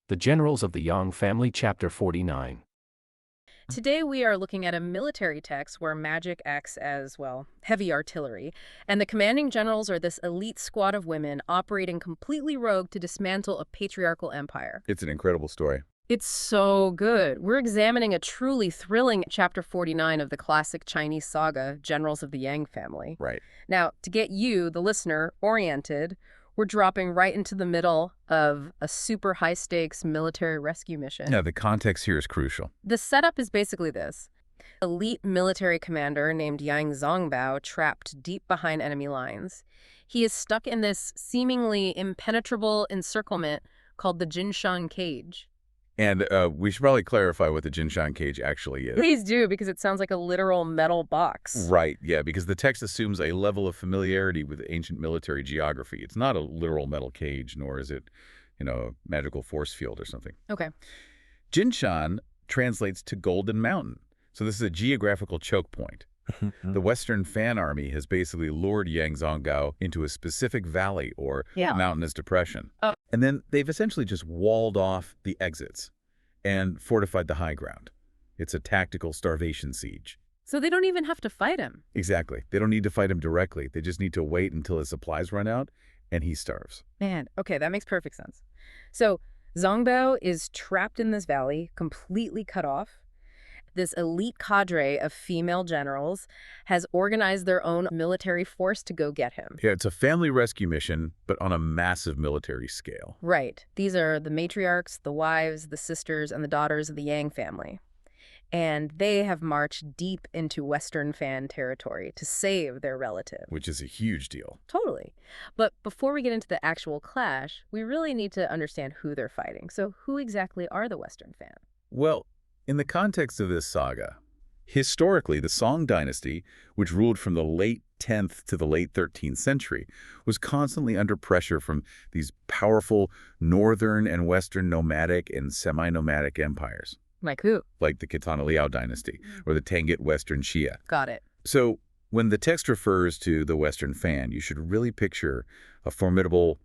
The Generals of the Yang Family, Chapter 49. Today we are looking at a military text where magic acts as, well, heavy artillery, and the commanding generals are this elite squad of women operating completely rogue to dismantle a patriarchal empire. It's an incredible story. It's so good. We're examining a truly thrilling Chapter 49 of the classic Chinese saga, Generals of the Yang Family. Right. Now, to get you, the listener, oriented, we're dropping right into the middle of a super high-stakes military rescue mission. Yeah, the context here is crucial. The setup is basically this. Elite military commander named Yang Zongbao trapped deep behind enemy lines. He is stuck in this seemingly impenetrable encirclement called the Jinshan Cage. And we should probably clarify what the Jinshan Cage actually is. Please do, because it sounds like a literal metal box. Right, yeah, because the text assumes a level of familiarity with ancient military geography. It's not a literal metal cage, nor is it, a magical force field or something. Okay. Jinshan translates to Golden Mountain, so this is a geographical choke point. The Western Fan Army has basically lured Yang Zongbao into a specific valley or mountainous depression. Oh. And then they've essentially just walled off the exits and fortified the high ground. It's a tactical starvation siege. So they don't even have to fight him. Exactly. They don't need to fight him directly. They just need to wait until his supplies run out and he starves. Man, okay, that makes perfect sense. So Zongbao is trapped in this valley, completely cut off. This elite cadre of female generals has organized their own military force to go get him. Yeah, it's a family rescue mission, but on a massive military scale. Right. These are the matriarchs, the wives, the sisters, and the daughters of the Yang family. And they have marched deep into Western Fan territory to save their relative. Which is a huge deal. Totally. But before we get into the actual clash, we really need to understand who they're fighting. So who exactly are the Western Fan? Well, in the context of this saga, historically, the Song dynasty, which ruled from the late 10th to the late 13th century, was constantly under pressure from these powerful northern and western nomadic and semi-nomadic empires. Like who? Like the Kitana Liao dynasty or the Tangut Western Xia. Got it. So when the text refers to the Western Fan, you should really picture a formidable,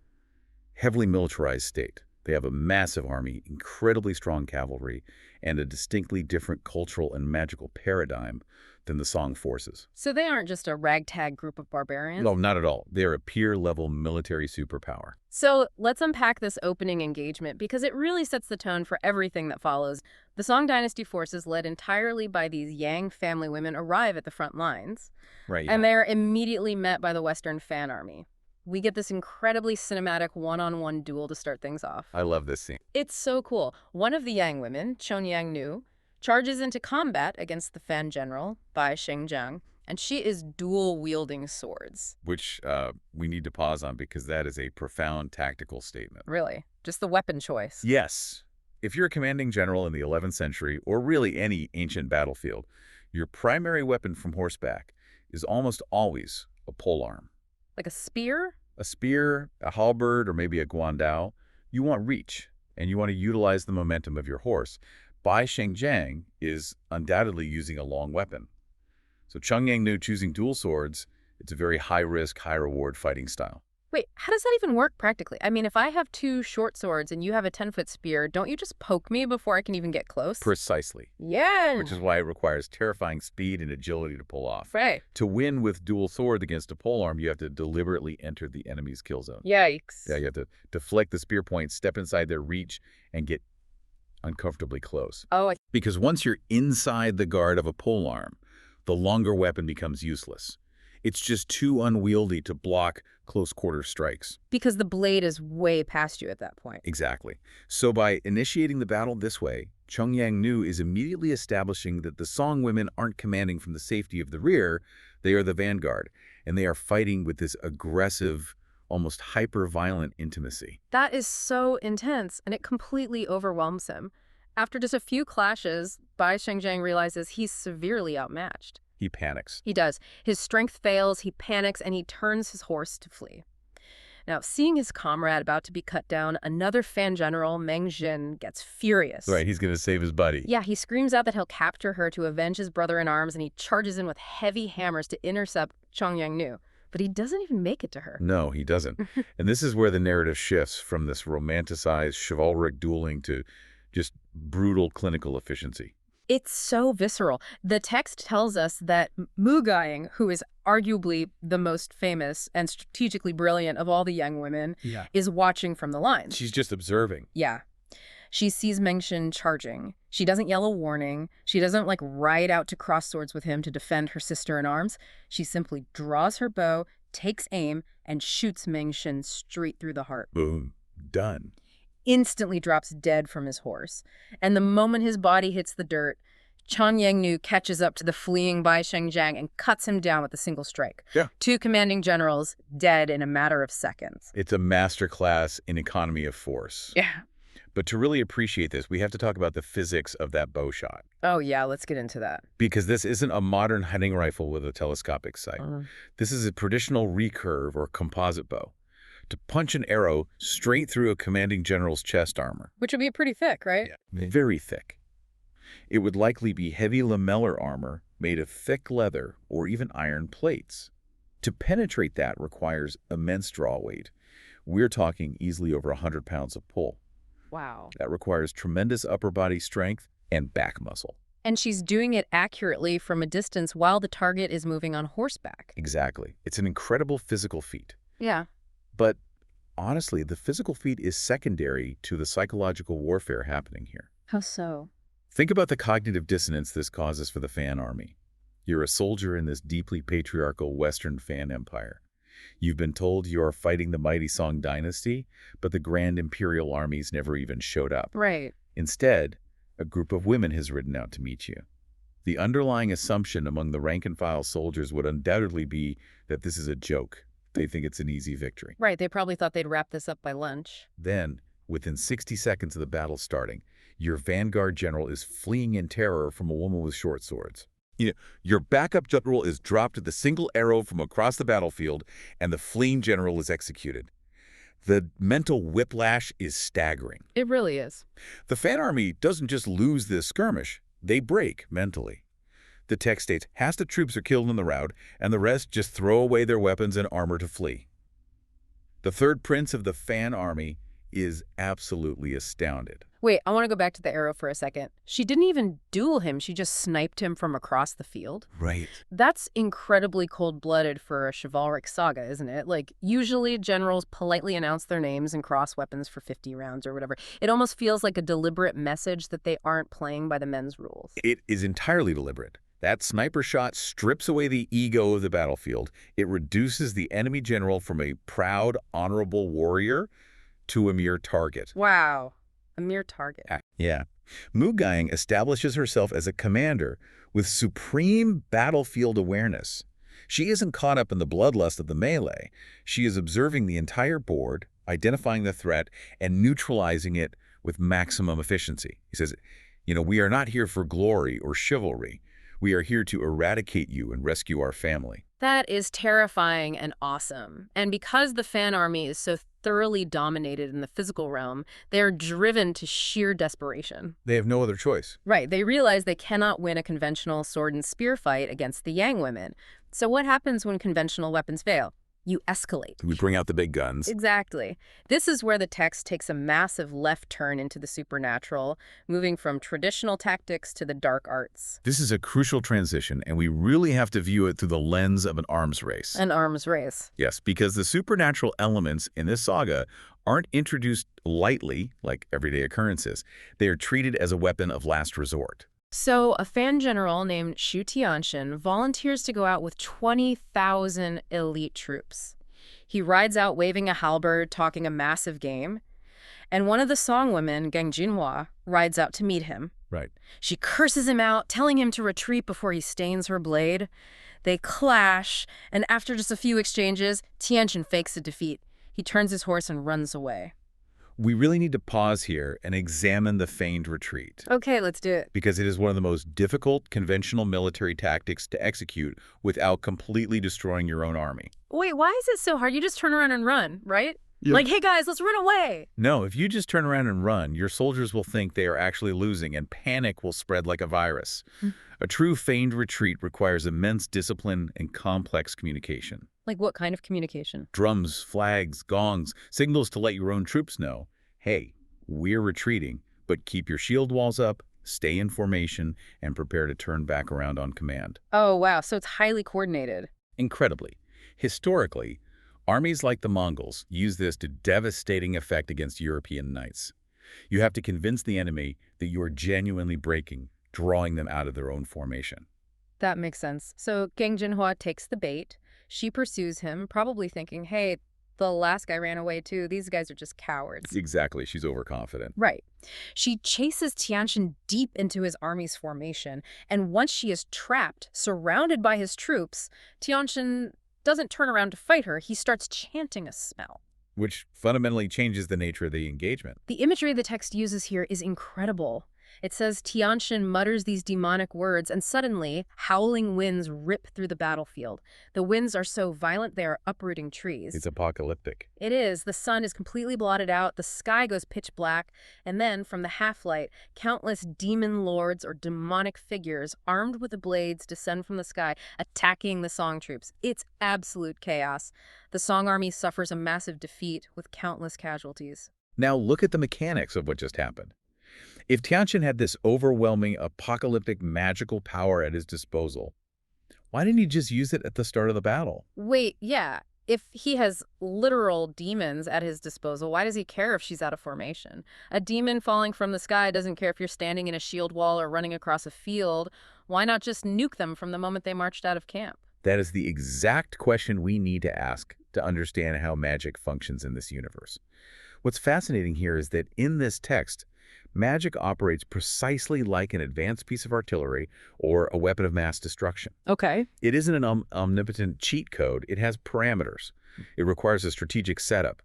heavily militarized state. They have a massive army, incredibly strong cavalry, and a distinctly different cultural and magical paradigm than the Song forces. So they aren't just a ragtag group of barbarians? No, not at all. They're a peer-level military superpower. So let's unpack this opening engagement because it really sets the tone for everything that follows. The Song dynasty forces, led entirely by these Yang family women, arrive at the front lines. Right. And they're immediately met by the Western Fan Army. We get this incredibly cinematic one-on-one duel to start things off. I love this scene. It's so cool. One of the Yang women, Yang Nu, charges into combat against the Fan general, Bai Shengjiang, and she is dual-wielding swords. Which we need to pause on because that is a profound tactical statement. Really? Just the weapon choice? Yes. If you're a commanding general in the 11th century, or really any ancient battlefield, your primary weapon from horseback is almost always a polearm. Like a spear? A spear, a halberd, or maybe a guandao. You want reach, and you want to utilize the momentum of your horse. Bai Shengjiang is undoubtedly using a long weapon. So Cheng Yang-nu choosing dual swords, it's a very high-risk, high-reward fighting style. Wait, how does that even work practically? I mean, if I have two short swords and you have a 10-foot spear, don't you just poke me before I can even get close? Precisely. Yeah. Which is why it requires terrifying speed and agility to pull off. Right. To win with dual sword against a polearm, you have to deliberately enter the enemy's kill zone. Yikes. Yeah, you have to deflect the spear point, step inside their reach, and get uncomfortably close. Oh, Because once you're inside the guard of a polearm, the longer weapon becomes useless. It's just too unwieldy to block close-quarter strikes. because the blade is way past you at that point. Exactly. So by initiating the battle this way, Cheng Yang-nu is immediately establishing that the Song women aren't commanding from the safety of the rear, they are the vanguard, and they are fighting with this aggressive, almost hyper-violent intimacy. That is so intense, and it completely overwhelms him. After just a few clashes, Bai Shengjiang realizes he's severely outmatched. He panics. He does. His strength fails, he panics, and he turns his horse to flee. Now, seeing his comrade about to be cut down, another Fan general, Meng Jin, gets furious. Right, he's going to save his buddy. Yeah, he screams out that he'll capture her to avenge his brother-in-arms, and he charges in with heavy hammers to intercept Cheng Yang-nu. But he doesn't even make it to her. No, he doesn't. And this is where the narrative shifts from this romanticized chivalric dueling to just brutal clinical efficiency. It's so visceral. The text tells us that Mugaing, who is arguably the most famous and strategically brilliant of all the young women, is watching from the lines. She's just observing. Yeah. She sees Mengxian charging. She doesn't yell a warning. She doesn't, ride out to cross swords with him to defend her sister in arms. She simply draws her bow, takes aim, and shoots Mengxian straight through the heart. Boom. Done. Instantly drops dead from his horse. And the moment his body hits the dirt, Chan Yangnu catches up to the fleeing Bai Shengjiang and cuts him down with a single strike. Yeah. 2 commanding generals dead in a matter of seconds. It's a masterclass in economy of force. Yeah. But to really appreciate this, we have to talk about the physics of that bow shot. Oh, yeah, let's get into that. Because this isn't a modern hunting rifle with a telescopic sight. This is a traditional recurve or composite bow to punch an arrow straight through a commanding general's chest armor. Which would be pretty thick, right? Yeah. Very thick. It would likely be heavy lamellar armor made of thick leather or even iron plates. To penetrate that requires immense draw weight. We're talking easily over 100 pounds of pull. Wow. That requires tremendous upper body strength and back muscle. And she's doing it accurately from a distance while the target is moving on horseback. Exactly. It's an incredible physical feat. Yeah. But honestly, the physical feat is secondary to the psychological warfare happening here. How so? Think about the cognitive dissonance this causes for the Fan army. You're a soldier in this deeply patriarchal Western Fan empire. You've been told you are fighting the mighty Song dynasty, but the grand imperial armies never even showed up. Right. Instead, a group of women has ridden out to meet you. The underlying assumption among the rank-and-file soldiers would undoubtedly be that this is a joke. They think it's an easy victory. Right, they probably thought they'd wrap this up by lunch. Then, within 60 seconds of the battle starting, your vanguard general is fleeing in terror from a woman with short swords. Your backup general is dropped with a single arrow from across the battlefield, and the fleeing general is executed. The mental whiplash is staggering. It really is. The Fan army doesn't just lose this skirmish, they break mentally. The text states, half the troops are killed in the rout, and the rest just throw away their weapons and armor to flee. The third prince of the Fan army is absolutely astounded. Wait, I want to go back to the arrow for a second. She didn't even duel him. She just sniped him from across the field. Right. That's incredibly cold-blooded for a chivalric saga, isn't it? Usually generals politely announce their names and cross weapons for 50 rounds or whatever. It almost feels like a deliberate message that they aren't playing by the men's rules. It is entirely deliberate. That sniper shot strips away the ego of the battlefield. It reduces the enemy general from a proud, honorable warrior to a mere target. Wow. A mere target. Yeah. Mugaing establishes herself as a commander with supreme battlefield awareness. She isn't caught up in the bloodlust of the melee. She is observing the entire board, identifying the threat, and neutralizing it with maximum efficiency. He says, we are not here for glory or chivalry. We are here to eradicate you and rescue our family. That is terrifying and awesome. And because the Fan army is so thoroughly dominated in the physical realm, they are driven to sheer desperation. They have no other choice. Right. They realize they cannot win a conventional sword and spear fight against the Yang women. So what happens when conventional weapons fail? You escalate. We bring out the big guns. Exactly. This is where the text takes a massive left turn into the supernatural, moving from traditional tactics to the dark arts. This is a crucial transition, and we really have to view it through the lens of an arms race. An arms race. Yes, because the supernatural elements in this saga aren't introduced lightly, like everyday occurrences. They are treated as a weapon of last resort. So a Fan general named Xu Tianxin volunteers to go out with 20,000 elite troops. He rides out waving a halberd, talking a massive game. And one of the Song women, Gang Jinhua, rides out to meet him. Right. She curses him out, telling him to retreat before he stains her blade. They clash, and after just a few exchanges, Tianxin fakes a defeat. He turns his horse and runs away. We really need to pause here and examine the feigned retreat. Okay, let's do it. Because it is one of the most difficult conventional military tactics to execute without completely destroying your own army. Wait, why is it so hard? You just turn around and run, right? Yep. Like, hey guys, let's run away. No, if you just turn around and run, your soldiers will think they are actually losing, and panic will spread like a virus. Hmm. A true feigned retreat requires immense discipline and complex communication. Like what kind of communication? Drums, flags, gongs, signals to let your own troops know, hey, we're retreating, but keep your shield walls up, stay in formation, and prepare to turn back around on command. Oh, wow. So it's highly coordinated. Incredibly, historically, armies like the Mongols use this to devastating effect against European knights. You have to convince the enemy that you are genuinely breaking, drawing them out of their own formation. That makes sense. So Geng Jinhua takes the bait. She pursues him, probably thinking, hey, the last guy ran away too. These guys are just cowards. Exactly, she's overconfident. Right. She chases Tianjin deep into his army's formation, and once she is trapped, surrounded by his troops, Tianjin doesn't turn around to fight her. He starts chanting a spell. Which fundamentally changes the nature of the engagement. The imagery the text uses here is incredible. It says Tianjin mutters these demonic words, and suddenly, howling winds rip through the battlefield. The winds are so violent they are uprooting trees. It's apocalyptic. It is. The sun is completely blotted out, the sky goes pitch black, and then, from the half-light, countless demon lords or demonic figures armed with the blades descend from the sky, attacking the Song troops. It's absolute chaos. The Song army suffers a massive defeat with countless casualties. Now look at the mechanics of what just happened. If Tianjin had this overwhelming, apocalyptic, magical power at his disposal, why didn't he just use it at the start of the battle? Wait, yeah. If he has literal demons at his disposal, why does he care if she's out of formation? A demon falling from the sky doesn't care if you're standing in a shield wall or running across a field. Why not just nuke them from the moment they marched out of camp? That is the exact question we need to ask to understand how magic functions in this universe. What's fascinating here is that in this text, magic operates precisely like an advanced piece of artillery or a weapon of mass destruction. Okay. It isn't an omnipotent cheat code. It has parameters. It requires a strategic setup.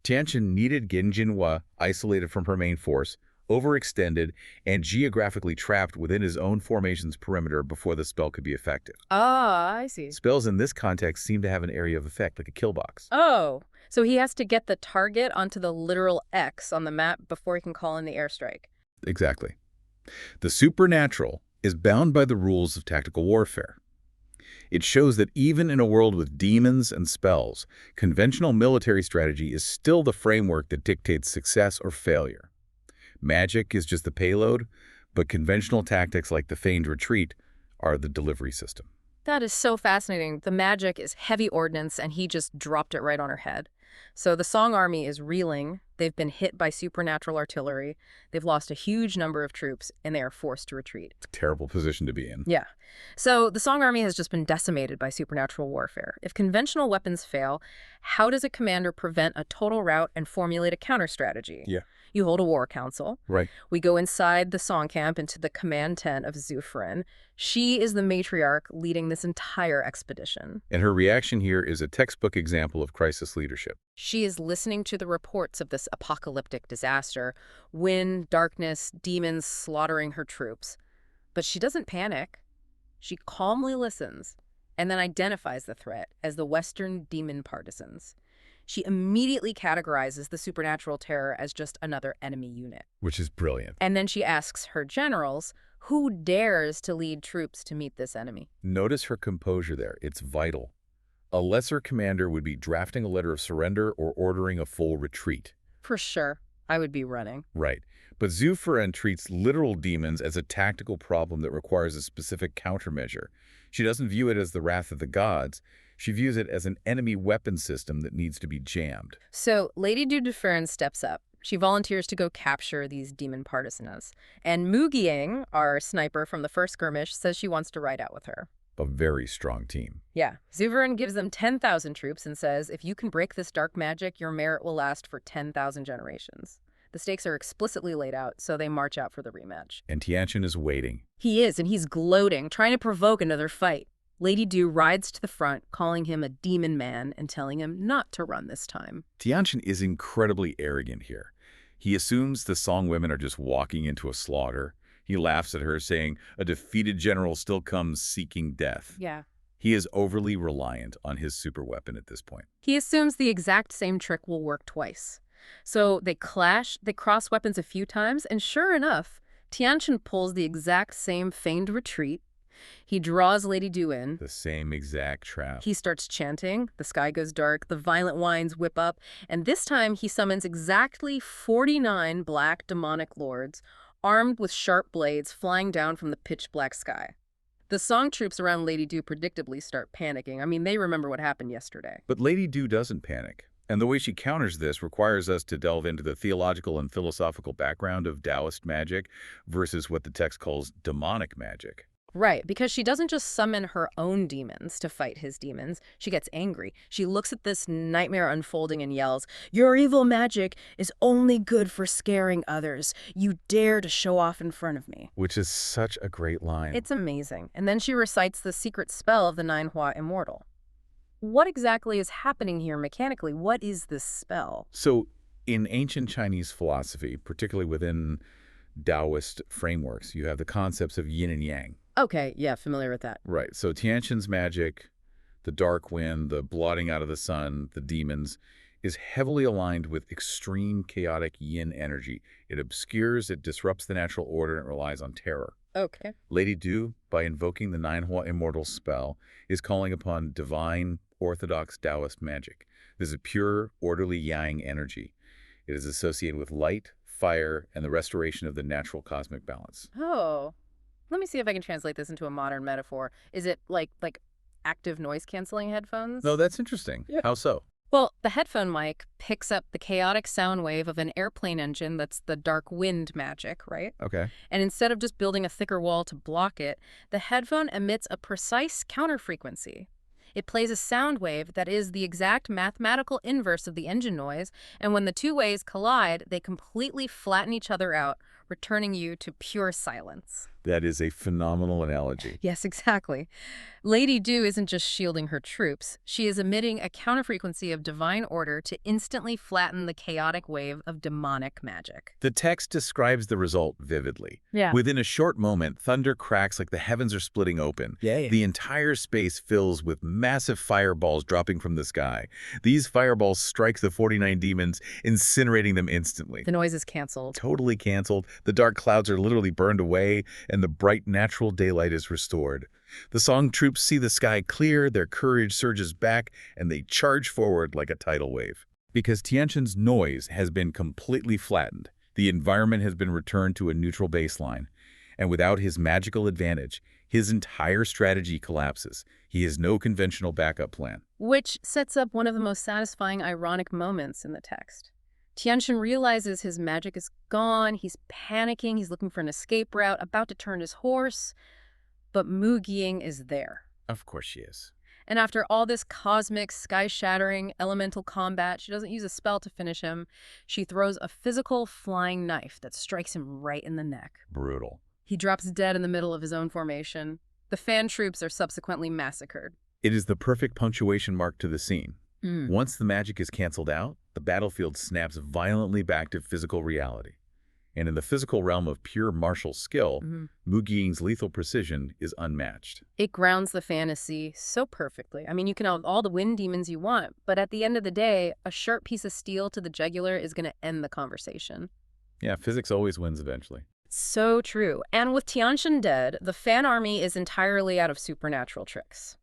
Tianjin needed Geng Jinhua isolated from her main force, overextended, and geographically trapped within his own formation's perimeter before the spell could be effective. Ah, I see. Spells in this context seem to have an area of effect, like a kill box. Oh, so he has to get the target onto the literal X on the map before he can call in the airstrike. Exactly. The supernatural is bound by the rules of tactical warfare. It shows that even in a world with demons and spells, conventional military strategy is still the framework that dictates success or failure. Magic is just the payload, but conventional tactics like the feigned retreat are the delivery system. That is so fascinating. The magic is heavy ordnance, and he just dropped it right on her head. So the Song army is reeling. They've been hit by supernatural artillery. They've lost a huge number of troops, and they are forced to retreat. It's a terrible position to be in. Yeah. So the Song army has just been decimated by supernatural warfare. If conventional weapons fail, how does a commander prevent a total rout and formulate a counter strategy? Yeah. You hold a war council. Right. We go inside the Song camp into the command tent of Zufren. She is the matriarch leading this entire expedition. And her reaction here is a textbook example of crisis leadership. She is listening to the reports of this apocalyptic disaster, wind, darkness, demons slaughtering her troops. But she doesn't panic. She calmly listens and then identifies the threat as the Western demon partisans. She immediately categorizes the supernatural terror as just another enemy unit. Which is brilliant. And then she asks her generals, who dares to lead troops to meet this enemy? Notice her composure there. It's vital. A lesser commander would be drafting a letter of surrender or ordering a full retreat. For sure, I would be running. Right. But Zufren treats literal demons as a tactical problem that requires a specific countermeasure. She doesn't view it as the wrath of the gods. She views it as an enemy weapon system that needs to be jammed. So Lady Dufern steps up. She volunteers to go capture these demon partisans. And Mugiang, our sniper from the first skirmish, says she wants to ride out with her. A very strong team. Yeah. Zufren gives them 10,000 troops and says, if you can break this dark magic, your merit will last for 10,000 generations. The stakes are explicitly laid out, so they march out for the rematch. And Tianjin is waiting. He is, and he's gloating, trying to provoke another fight. Lady Du rides to the front, calling him a demon man and telling him not to run this time. Tianjin is incredibly arrogant here. He assumes the Song women are just walking into a slaughter. He laughs at her, saying, a defeated general still comes seeking death. Yeah. He is overly reliant on his superweapon at this point. He assumes the exact same trick will work twice. So they clash, they cross weapons a few times, and sure enough, Tianchen pulls the exact same feigned retreat. He draws Lady Du in. The same exact trap. He starts chanting, the sky goes dark, the violent winds whip up, and this time he summons exactly 49 black demonic lords, armed with sharp blades flying down from the pitch-black sky. The song troops around Lady Du predictably start panicking. I mean, they remember what happened yesterday. But Lady Du doesn't panic. And the way she counters this requires us to delve into the theological and philosophical background of Taoist magic versus what the text calls demonic magic. Right, because she doesn't just summon her own demons to fight his demons. She gets angry. She looks at this nightmare unfolding and yells, "Your evil magic is only good for scaring others. You dare to show off in front of me." Which is such a great line. It's amazing. And then she recites the secret spell of the Nine Hua Immortal. What exactly is happening here mechanically? What is this spell? So, in ancient Chinese philosophy, particularly within Taoist frameworks, you have the concepts of yin and yang. Okay, yeah, familiar with that. Right. So Tianshan's magic, the dark wind, the blotting out of the sun, the demons, is heavily aligned with extreme chaotic yin energy. It obscures, it disrupts the natural order, and it relies on terror. Okay. Lady Du, by invoking the Nine Hua Immortal spell, is calling upon divine, orthodox Taoist magic. This is pure, orderly yang energy. It is associated with light, fire, and the restoration of the natural cosmic balance. Oh. Let me see if I can translate this into a modern metaphor. Is it like active noise-canceling headphones? No, that's interesting. Yeah. How so? Well, the headphone mic picks up the chaotic sound wave of an airplane engine that's the dark wind magic, right? Okay. And instead of just building a thicker wall to block it, the headphone emits a precise counterfrequency. It plays a sound wave that is the exact mathematical inverse of the engine noise, and when the two waves collide, they completely flatten each other out, returning you to pure silence. That is a phenomenal analogy. Yes, exactly. Lady Du isn't just shielding her troops. She is emitting a counterfrequency of divine order to instantly flatten the chaotic wave of demonic magic. The text describes the result vividly. Yeah. Within a short moment, thunder cracks like the heavens are splitting open. Yeah. The entire space fills with massive fireballs dropping from the sky. These fireballs strike the 49 demons, incinerating them instantly. The noise is canceled. Totally canceled. The dark clouds are literally burned away, and the bright natural daylight is restored. The Song troops see the sky clear, their courage surges back, and they charge forward like a tidal wave. Because Tianshan's noise has been completely flattened, the environment has been returned to a neutral baseline. And without his magical advantage, his entire strategy collapses. He has no conventional backup plan. Which sets up one of the most satisfying ironic moments in the text. Tianshan realizes his magic is gone, he's panicking, he's looking for an escape route, about to turn his horse, but Mu Ying is there. Of course she is. And after all this cosmic, sky-shattering, elemental combat, she doesn't use a spell to finish him. She throws a physical flying knife that strikes him right in the neck. Brutal. He drops dead in the middle of his own formation. The fan troops are subsequently massacred. It is the perfect punctuation mark to the scene. Once the magic is canceled out, the battlefield snaps violently back to physical reality. And in the physical realm of pure martial skill, Mu Ying's lethal precision is unmatched. It grounds the fantasy so perfectly. I mean, you can have all the wind demons you want, but at the end of the day, a sharp piece of steel to the jugular is going to end the conversation. Yeah, physics always wins eventually. So true. And with Tianshan dead, the fan army is entirely out of supernatural tricks.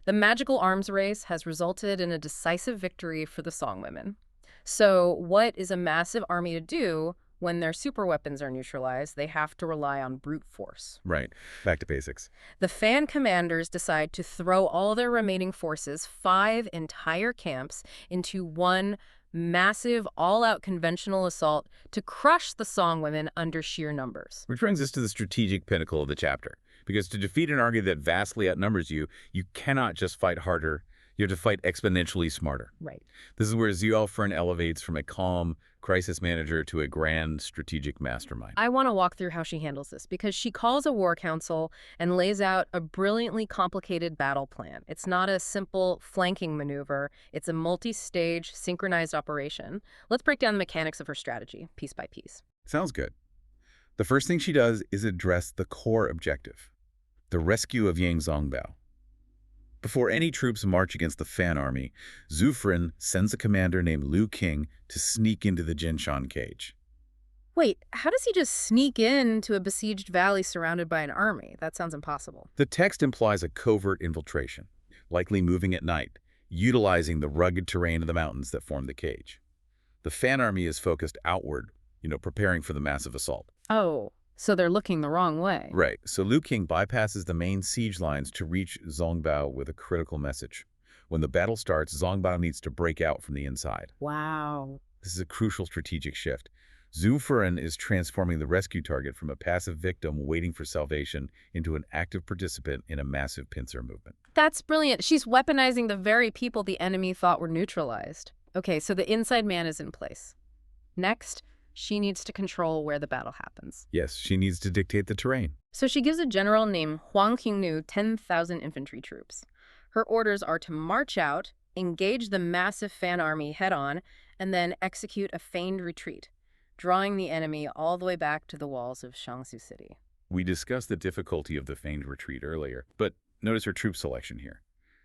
The magical arms race has resulted in a decisive victory for the Song women. So what is a massive army to do when their superweapons are neutralized? They have to rely on brute force. Right. Back to basics. The fan commanders decide to throw all their remaining forces, 5 entire camps, into one massive, all-out conventional assault to crush the Song women under sheer numbers. Which brings us to the strategic pinnacle of the chapter. Because to defeat an army that vastly outnumbers you, you cannot just fight harder. You have to fight exponentially smarter. Right. This is where Xiao Fern elevates from a calm crisis manager to a grand strategic mastermind. I want to walk through how she handles this, because she calls a war council and lays out a brilliantly complicated battle plan. It's not a simple flanking maneuver. It's a multi-stage, synchronized operation. Let's break down the mechanics of her strategy, piece by piece. Sounds good. The first thing she does is address the core objective, the rescue of Yang Zongbao. Before any troops march against the Fan army, Zhu Furen sends a commander named Liu Qing to sneak into the Jinshan cage. Wait, how does he just sneak into a besieged valley surrounded by an army? That sounds impossible. The text implies a covert infiltration, likely moving at night, utilizing the rugged terrain of the mountains that form the cage. The Fan army is focused outward, preparing for the massive assault. Oh, so they're looking the wrong way. Right, so Liu Qing bypasses the main siege lines to reach Zongbao with a critical message. When the battle starts, Zongbao needs to break out from the inside. Wow. This is a crucial strategic shift. Zhu Furen is transforming the rescue target from a passive victim waiting for salvation into an active participant in a massive pincer movement. That's brilliant. She's weaponizing the very people the enemy thought were neutralized. Okay, so the inside man is in place. Next, she needs to control where the battle happens. Yes, she needs to dictate the terrain. So she gives a general named Huang Qingnu 10,000 infantry troops. Her orders are to march out, engage the massive Fan army head-on, and then execute a feigned retreat, drawing the enemy all the way back to the walls of Shangsu City. We discussed the difficulty of the feigned retreat earlier, but notice her troop selection here.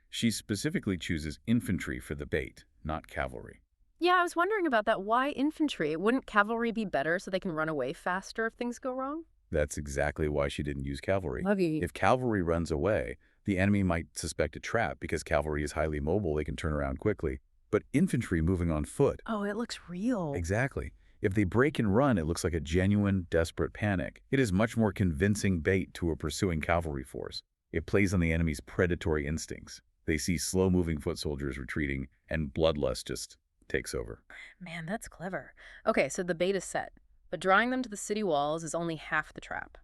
She specifically chooses infantry for the bait, not cavalry. Yeah, I was wondering about that. Why infantry? Wouldn't cavalry be better so they can run away faster if things go wrong? That's exactly why she didn't use cavalry. Lovey. If cavalry runs away, the enemy might suspect a trap because cavalry is highly mobile, they can turn around quickly. But infantry moving on foot. Oh, it looks real. Exactly. If they break and run, it looks like a genuine, desperate panic. It is much more convincing bait to a pursuing cavalry force. It plays on the enemy's predatory instincts. They see slow-moving foot soldiers retreating, and bloodlust just takes over. Man, that's clever. Okay, so the bait is set, but drawing them to the city walls is only half the trap.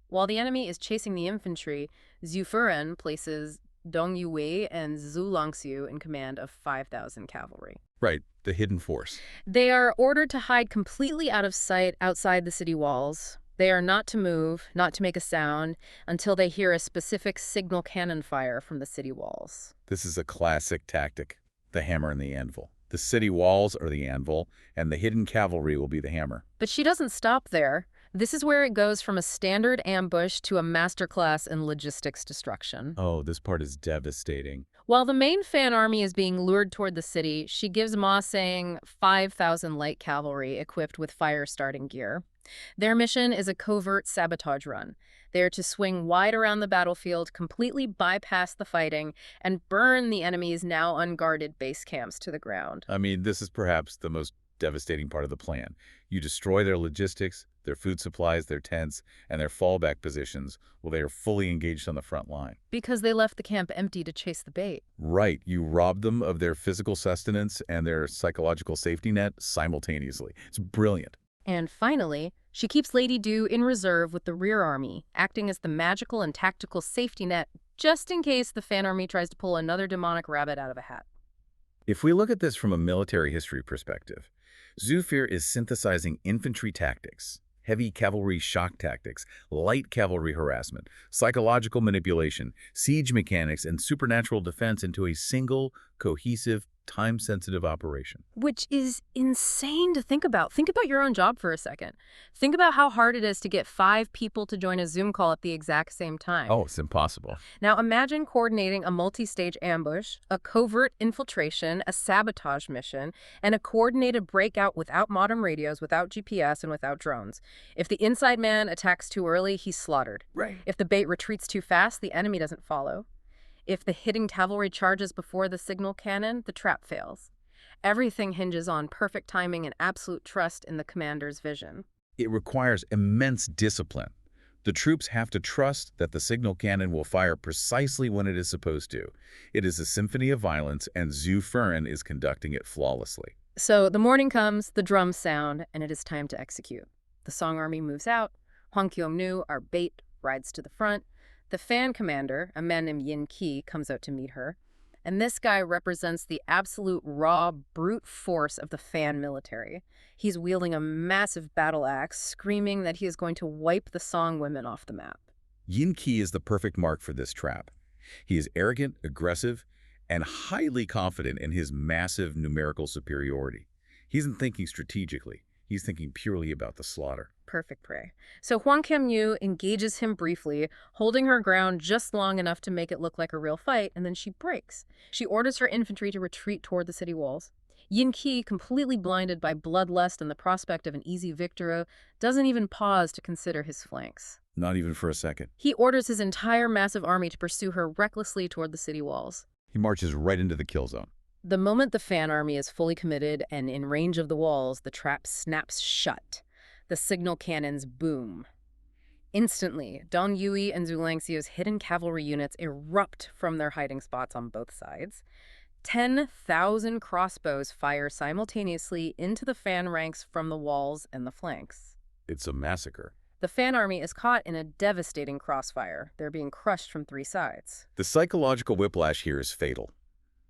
While the enemy is chasing the infantry, Zhu Furen places Dong Yuwei and Zhu Longxiu in command of 5,000 cavalry. Right, the hidden force. They are ordered to hide completely out of sight outside the city walls. They are not to move, not to make a sound, until they hear a specific signal cannon fire from the city walls. This is a classic tactic, the hammer and the anvil. The city walls are the anvil, and the hidden cavalry will be the hammer. But she doesn't stop there. This is where it goes from a standard ambush to a masterclass in logistics destruction. Oh, this part is devastating. While the main Fan army is being lured toward the city, she gives Ma Sang 5,000 light cavalry equipped with fire-starting gear. Their mission is a covert sabotage run. They are to swing wide around the battlefield, completely bypass the fighting, and burn the enemy's now unguarded base camps to the ground. I mean, this is perhaps the most devastating part of the plan. You destroy their logistics, their food supplies, their tents, and their fallback positions while they are fully engaged on the front line. Because they left the camp empty to chase the bait. Right. You rob them of their physical sustenance and their psychological safety net simultaneously. It's brilliant. And finally, she keeps Lady Du in reserve with the rear army, acting as the magical and tactical safety net just in case the Fan army tries to pull another demonic rabbit out of a hat. If we look at this from a military history perspective, Zhu Furen is synthesizing infantry tactics, heavy cavalry shock tactics, light cavalry harassment, psychological manipulation, siege mechanics, and supernatural defense into a single, cohesive, time-sensitive operation. Which is insane to think about. Think about your own job for a second. Think about how hard it is to get 5 people to join a Zoom call at the exact same time. Oh, it's impossible. Now imagine coordinating a multi-stage ambush, a covert infiltration, a sabotage mission, and a coordinated breakout without modern radios, without GPS, and without drones. If the inside man attacks too early, he's slaughtered. Right. If the bait retreats too fast, the enemy doesn't follow. If the hitting cavalry charges before the signal cannon, the trap fails. Everything hinges on perfect timing and absolute trust in the commander's vision. It requires immense discipline. The troops have to trust that the signal cannon will fire precisely when it is supposed to. It is a symphony of violence, and Zhu Furen is conducting it flawlessly. So the morning comes, the drums sound, and it is time to execute. The Song army moves out. Huang Qiongnu, our bait, rides to the front. The Fan commander, a man named Yin Qi, comes out to meet her. And this guy represents the absolute raw, brute force of the Fan military. He's wielding a massive battle axe, screaming that he is going to wipe the Song women off the map. Yin Qi is the perfect mark for this trap. He is arrogant, aggressive, and highly confident in his massive numerical superiority. He isn't thinking strategically. He's thinking purely about the slaughter. perfect prey. So Huang Qianyu engages him briefly, holding her ground just long enough to make it look like a real fight, and then she breaks. She orders her infantry to retreat toward the city walls. Yin Qi, completely blinded by bloodlust and the prospect of an easy victory, doesn't even pause to consider his flanks. Not even for a second. He orders his entire massive army to pursue her recklessly toward the city walls. He marches right into the kill zone. The moment the Fan army is fully committed and in range of the walls, the trap snaps shut. The signal cannons boom. Instantly, Dong Yui and Zhu Langxiu's hidden cavalry units erupt from their hiding spots on both sides. 10,000 crossbows fire simultaneously into the Fan ranks from the walls and the flanks. It's a massacre. The Fan army is caught in a devastating crossfire. They're being crushed from three sides. The psychological whiplash here is fatal.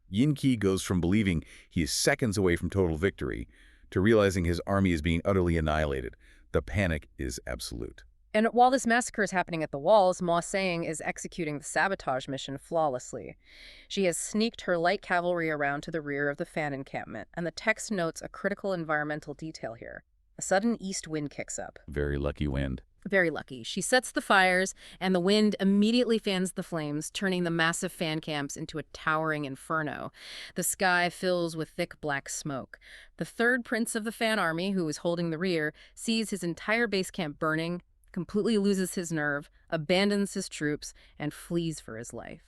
Yin Qi goes from believing he is seconds away from total victory to realizing his army is being utterly annihilated. The panic is absolute. And while this massacre is happening at the walls, Ma Sang is executing the sabotage mission flawlessly. She has sneaked her light cavalry around to the rear of the Fan encampment, and the text notes a critical environmental detail here. A sudden east wind kicks up. Very lucky wind. Very lucky. She sets the fires, and the wind immediately fans the flames, turning the massive Fan camps into a towering inferno. The sky fills with thick black smoke. The third prince of the Fan army, who is holding the rear, sees his entire base camp burning, completely loses his nerve, abandons his troops, and flees for his life.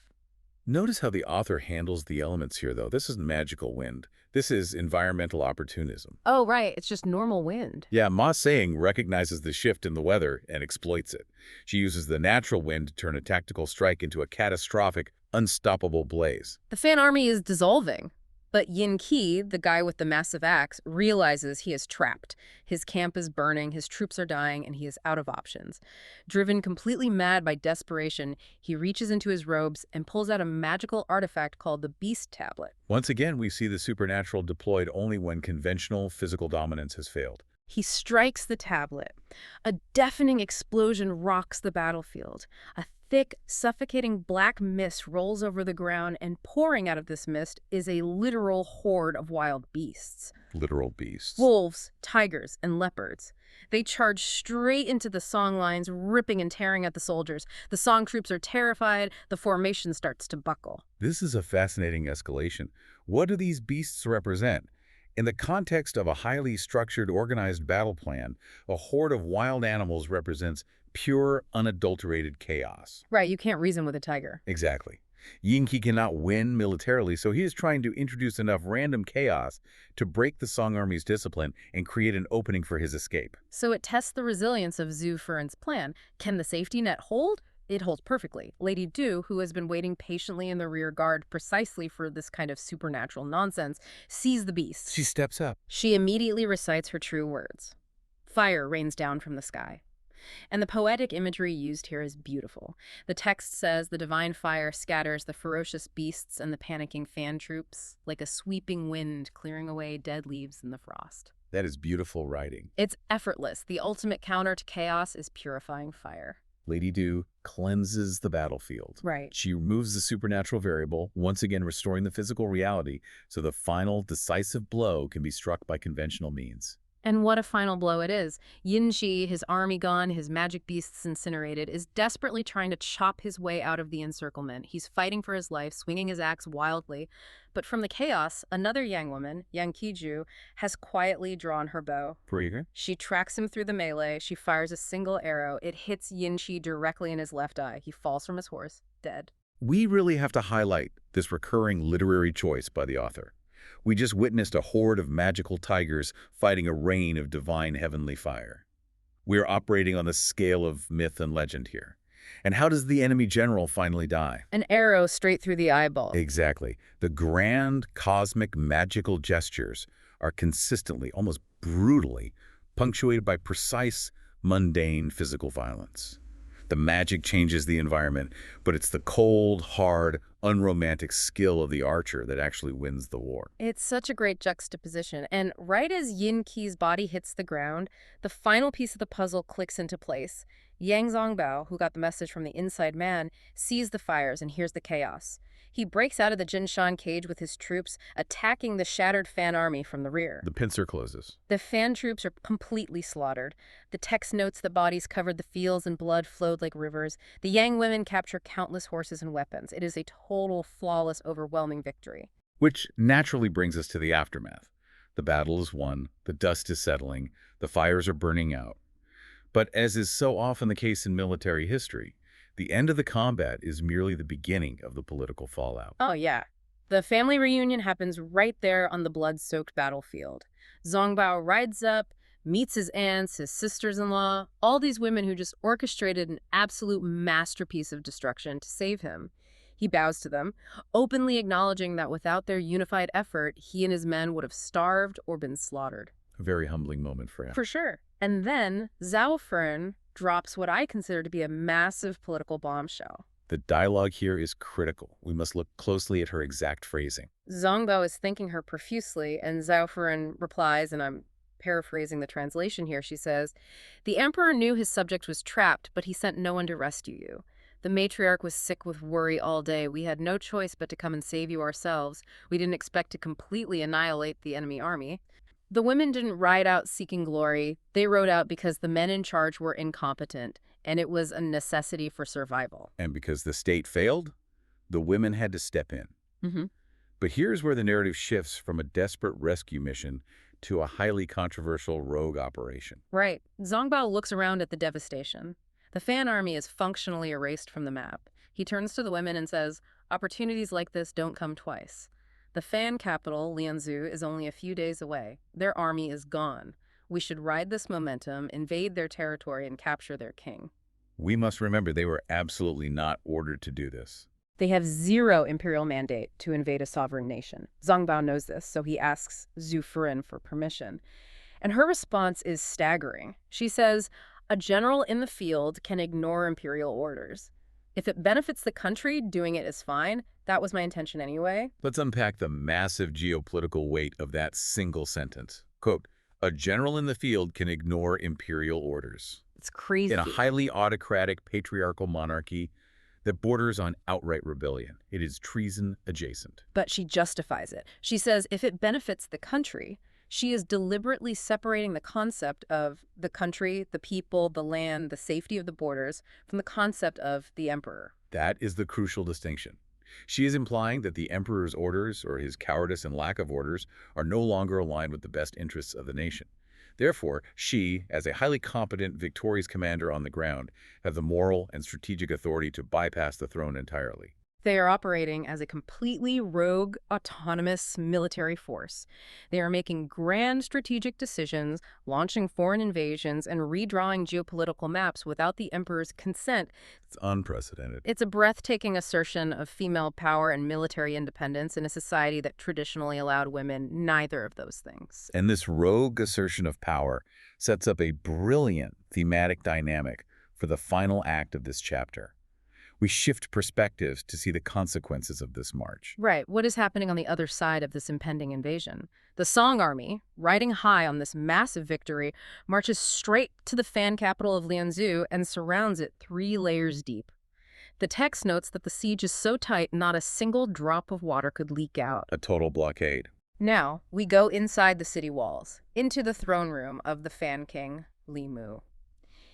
Notice how the author handles the elements here, though. This isn't magical wind. This is environmental opportunism. Oh, right. It's just normal wind. Yeah, Ma Sang recognizes the shift in the weather and exploits it. She uses the natural wind to turn a tactical strike into a catastrophic, unstoppable blaze. The Fan army is dissolving. But Yin Qi, the guy with the massive axe, realizes he is trapped. His camp is burning, his troops are dying, and he is out of options. Driven completely mad by desperation, he reaches into his robes and pulls out a magical artifact called the Beast Tablet. Once again, we see the supernatural deployed only when conventional physical dominance has failed. He strikes the tablet. A deafening explosion rocks the battlefield. A thick, suffocating black mist rolls over the ground, and pouring out of this mist is a literal horde of wild beasts. Literal beasts. Wolves, tigers, and leopards. They charge straight into the Song lines, ripping and tearing at the soldiers. The Song troops are terrified. The formation starts to buckle. This is a fascinating escalation. What do these beasts represent? In the context of a highly structured, organized battle plan, a horde of wild animals represents pure, unadulterated chaos. Right, you can't reason with a tiger. Exactly. Yin Qi cannot win militarily, so he is trying to introduce enough random chaos to break the Song army's discipline and create an opening for his escape. So it tests the resilience of Zhu Furen's plan. Can the safety net hold? It holds perfectly. Lady Du, who has been waiting patiently in the rear guard precisely for this kind of supernatural nonsense, sees the beast. She steps up. She immediately recites her true words. Fire rains down from the sky. And the poetic imagery used here is beautiful. The text says the divine fire scatters the ferocious beasts and the panicking Fan troops, like a sweeping wind clearing away dead leaves in the frost. That is beautiful writing. It's effortless. The ultimate counter to chaos is purifying fire. Lady Du cleanses the battlefield. Right. She removes the supernatural variable, once again restoring the physical reality, so the final decisive blow can be struck by conventional means. And what a final blow it is. Yin Qi, his army gone, his magic beasts incinerated, is desperately trying to chop his way out of the encirclement. He's fighting for his life, swinging his axe wildly. But from the chaos, another Yang woman, Yang Qiju, has quietly drawn her bow. Pretty. She tracks him through the melee. She fires a single arrow. It hits Yin Qi directly in his left eye. He falls from his horse, dead. We really have to highlight this recurring literary choice by the author. We just witnessed a horde of magical tigers fighting a rain of divine heavenly fire. We're operating on the scale of myth and legend here. And how does the enemy general finally die? An arrow straight through the eyeball. Exactly. The grand, cosmic, magical gestures are consistently, almost brutally, punctuated by precise, mundane physical violence. The magic changes the environment, but it's the cold, hard, unromantic skill of the archer that actually wins the war. It's such a great juxtaposition. And right as Yin Qi's body hits the ground, the final piece of the puzzle clicks into place. Yang Zongbao, who got the message from the inside man, sees the fires and hears the chaos. He breaks out of the Jinshan cage with his troops, attacking the shattered Fan army from the rear. The pincer closes. The Fan troops are completely slaughtered. The text notes that bodies covered the fields and blood flowed like rivers. The Yang women capture countless horses and weapons. It is a total, flawless, overwhelming victory. Which naturally brings us to the aftermath. The battle is won, the dust is settling, the fires are burning out. But as is so often the case in military history, the end of the combat is merely the beginning of the political fallout. Oh, yeah. The family reunion happens right there on the blood-soaked battlefield. Zongbao rides up, meets his aunts, his sisters-in-law, all these women who just orchestrated an absolute masterpiece of destruction to save him. He bows to them, openly acknowledging that without their unified effort, he and his men would have starved or been slaughtered. A very humbling moment for him. For sure. And then Zhao Fern drops what I consider to be a massive political bombshell. The dialogue here is critical. We must look closely at her exact phrasing. Zongbao is thanking her profusely, and Zhao Fern replies, and I'm paraphrasing the translation here, she says, "The emperor knew his subject was trapped, but he sent no one to rescue you. The matriarch was sick with worry all day. We had no choice but to come and save you ourselves. We didn't expect to completely annihilate the enemy army." The women didn't ride out seeking glory. They rode out because the men in charge were incompetent, and it was a necessity for survival. And because the state failed, the women had to step in. Mm-hmm. But here's where the narrative shifts from a desperate rescue mission to a highly controversial rogue operation. Right. Zongbao looks around at the devastation. The Fan army is functionally erased from the map. He turns to the women and says, "Opportunities like this don't come twice. The Fan capital, Lianzhou, is only a few days away. Their army is gone. We should ride this momentum, invade their territory, and capture their king." We must remember they were absolutely not ordered to do this. They have zero imperial mandate to invade a sovereign nation. Zongbao knows this, so he asks Zhu Furen for permission. And her response is staggering. She says, "A general in the field can ignore imperial orders. If it benefits the country, doing it is fine. That was my intention anyway." Let's unpack the massive geopolitical weight of that single sentence. Quote, "A general in the field can ignore imperial orders." It's crazy. In a highly autocratic patriarchal monarchy that borders on outright rebellion, it is treason adjacent. But she justifies it. She says if it benefits the country, she is deliberately separating the concept of the country, the people, the land, the safety of the borders from the concept of the emperor. That is the crucial distinction. She is implying that the emperor's orders, or his cowardice and lack of orders, are no longer aligned with the best interests of the nation. Therefore, she, as a highly competent, victorious commander on the ground, has the moral and strategic authority to bypass the throne entirely. They are operating as a completely rogue, autonomous military force. They are making grand strategic decisions, launching foreign invasions, and redrawing geopolitical maps without the emperor's consent. It's unprecedented. It's a breathtaking assertion of female power and military independence in a society that traditionally allowed women neither of those things. And this rogue assertion of power sets up a brilliant thematic dynamic for the final act of this chapter. We shift perspectives to see the consequences of this march. Right. What is happening on the other side of this impending invasion? The Song army, riding high on this massive victory, marches straight to the Fan capital of Lianzhou and surrounds it 3 layers deep. The text notes that the siege is so tight not a single drop of water could leak out. A total blockade. Now, we go inside the city walls, into the throne room of the Fan king, Li Mu.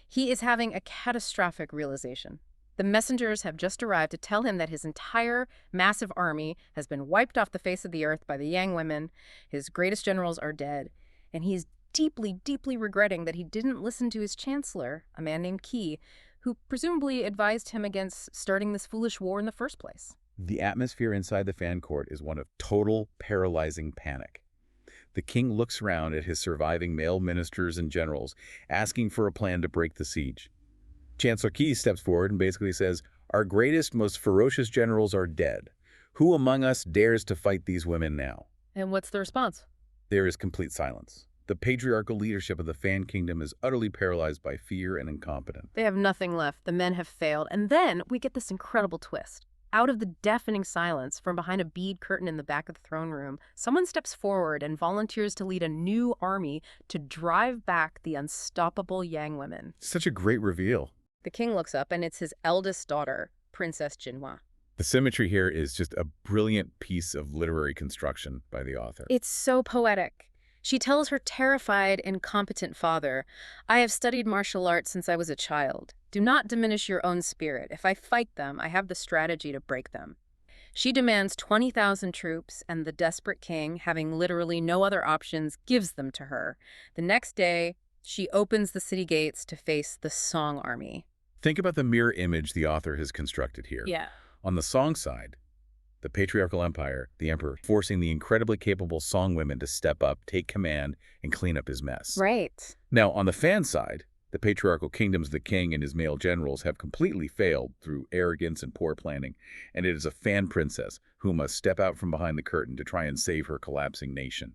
He is having a catastrophic realization. The messengers have just arrived to tell him that his entire massive army has been wiped off the face of the earth by the Yang women. His greatest generals are dead, and he is deeply, deeply regretting that he didn't listen to his chancellor, a man named Qi, who presumably advised him against starting this foolish war in the first place. The atmosphere inside the Fan court is one of total, paralyzing panic. The king looks around at his surviving male ministers and generals, asking for a plan to break the siege. Chancellor Qi steps forward and basically says, "Our greatest, most ferocious generals are dead. Who among us dares to fight these women now?" And what's the response? There is complete silence. The patriarchal leadership of the Fan kingdom is utterly paralyzed by fear and incompetence. They have nothing left. The men have failed. And then we get this incredible twist. Out of the deafening silence, from behind a bead curtain in the back of the throne room, someone steps forward and volunteers to lead a new army to drive back the unstoppable Yang women. Such a great reveal. The king looks up, and it's his eldest daughter, Princess Jinhua. The symmetry here is just a brilliant piece of literary construction by the author. It's so poetic. She tells her terrified, incompetent father, "I have studied martial arts since I was a child. Do not diminish your own spirit. If I fight them, I have the strategy to break them." She demands 20,000 troops, and the desperate king, having literally no other options, gives them to her. The next day, she opens the city gates to face the Song army. Think about the mirror image the author has constructed here. Yeah. On the Song side, the patriarchal empire, the emperor, forcing the incredibly capable Song women to step up, take command, and clean up his mess. Right. Now, on the Fan side, the patriarchal kingdoms of the king and his male generals have completely failed through arrogance and poor planning, and it is a Fan princess who must step out from behind the curtain to try and save her collapsing nation.